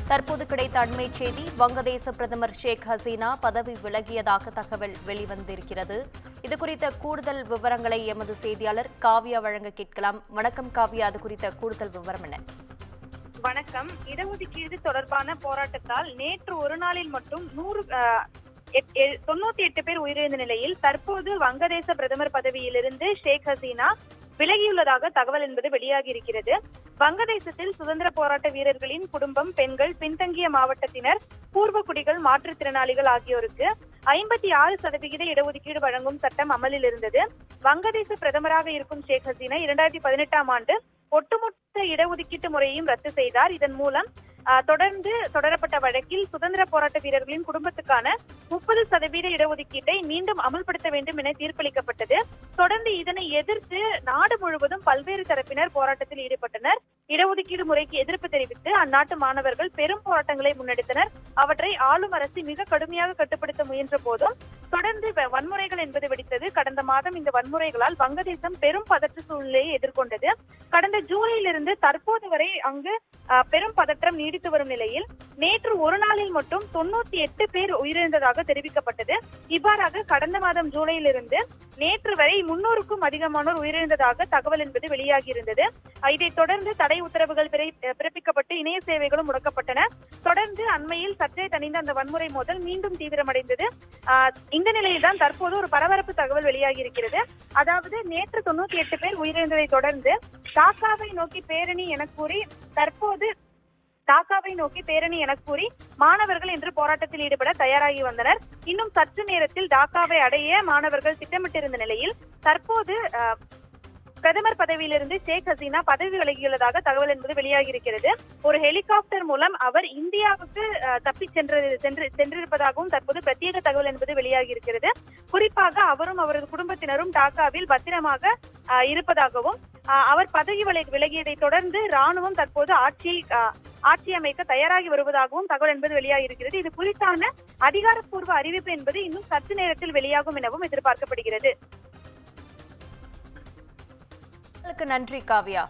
தற்போது கிடைத்த அண்மை செய்தி, வங்கதேச பிரதமர் ஷேக் ஹசீனா பதவி விலகியதாக தகவல் வெளிவந்திருக்கிறது. இது குறித்த கூடுதல் விவரங்களை எமது செய்தியாளர் காவ்யா வழங்க கேட்கலாம். வணக்கம் காவ்யா, அது குறித்த கூடுதல் விவரம் என்ன? வணக்கம். இடஒதுக்கீடு தொடர்பான போராட்டத்தால் நேற்று ஒரு நாளில் மட்டும் 98 பேர் உயிரிழந்த நிலையில் தற்போது வங்கதேச பிரதமர் பதவியிலிருந்து ஷேக் ஹசீனா விலகியுள்ளதாக தகவல் என்பது வெளியாகி இருக்கிறது. வங்கதேசத்தில் சுதந்திர போராட்ட வீரர்களின் குடும்பம், பெண்கள், பின்தங்கிய மாவட்டத்தினர், பூர்வ குடிகள், மாற்றுத்திறனாளிகள் ஆகியோருக்கு 56% இடஒதுக்கீடு வழங்கும் சட்டம் அமலில் இருந்தது. வங்கதேச பிரதமராக இருக்கும் ஷேக் ஹசீனா 2018ஆம் ஆண்டு ஒட்டுமொத்த இடஒதுக்கீட்டு முறையையும் ரத்து செய்தார். இதன் மூலம் தொடர்ந்து தொடரப்பட்ட வழக்கில் சுதந்திர போராட்ட வீரர்களின் குடும்பத்துக்கான 30% இடஒதுக்கீட்டை மீண்டும் அமல்படுத்த வேண்டும் என தீர்ப்பளிக்கப்பட்டது. தொடர்ந்து இதனை எதிர்த்து நாடு முழுவதும் பல்வேறு தரப்பினர் போராட்டத்தில் ஈடுபட்டனர். இடஒதுக்கீடு முறைக்கு எதிர்ப்பு தெரிவித்து அந்நாட்டு மாணவர்கள் பெரும் போராட்டங்களை முன்னெடுத்தனர். அவற்றை ஆளும் அரசு மிக கடுமையாக கட்டுப்படுத்த முயன்ற போதும் தொடர்ந்து வன்முறைகள் என்பது வெடித்தது. கடந்த மாதம் இந்த வன்முறைகளால் வங்கதேசம் பெரும் பதற்ற சூழ்நிலையை எதிர்கொண்டது. கடந்த ஜூலையிலிருந்து தற்போது வரை அங்கு பெரும் பதற்றம் நீடித்து வரும் நிலையில் நேற்று ஒரு நாளில் மட்டும் 98 பேர் உயிரிழந்ததாக தெரிவிக்கப்பட்டது. இவ்வாறாக கடந்த மாதம் ஜூலையிலிருந்து நேற்று வரை 300க்கும் அதிகமானோர் உயிரிழந்ததாக தகவல் என்பது வெளியாகி இருந்தது. இதைத் தொடர்ந்து தடை உத்தரவுகள் பிறப்பிக்கப்பட்டு இணைய சேவைகளும் முடக்கப்பட்டன. தொடர்ந்து அண்மையில் சற்றே தணிந்த அந்த வன்முறை மோதல் மீண்டும் தீவிரமடைந்தது. இந்த நிலையில்தான் தற்போது ஒரு பரபரப்பு தகவல் வெளியாகி இருக்கிறது. அதாவது நேற்று 98 பேர் உயிரிழந்ததை தொடர்ந்து டாக்காவை நோக்கி பேரணி என கூறி மாணவர்கள் இன்று போராட்டத்தில் ஈடுபட தயாராகி வந்தனர். இன்னும் சற்று நேரத்தில் டாக்காவை அடைய மாணவர்கள் திட்டமிட்டிருந்த நிலையில் தற்போது பிரதமர் பதவியிலிருந்து ஷேக் ஹசீனா பதவி விலகியுள்ளதாக தகவல் என்பது வெளியாகி இருக்கிறது. ஒரு ஹெலிகாப்டர் மூலம் அவர் இந்தியாவுக்கு தப்பி சென்றிருப்பதாகவும் தற்போது பிரத்யேக தகவல் என்பது வெளியாகி இருக்கிறது. குறிப்பாக அவரும் அவரது குடும்பத்தினரும் டாக்காவில் பத்திரமாக இருப்பதாகவும் அவர் பதவி விலகியதை தொடர்ந்து ராணுவம் தற்போது ஆட்சி அமைக்க தயாராகி வருவதாகவும் தகவல் என்பது வெளியாகி இருக்கிறது. இது குறித்தான அதிகாரப்பூர்வ அறிவிப்பு என்பது இன்னும் சற்று நேரத்தில் வெளியாகும் எனவும் எதிர்பார்க்கப்படுகிறது. நன்றி காவ்யா.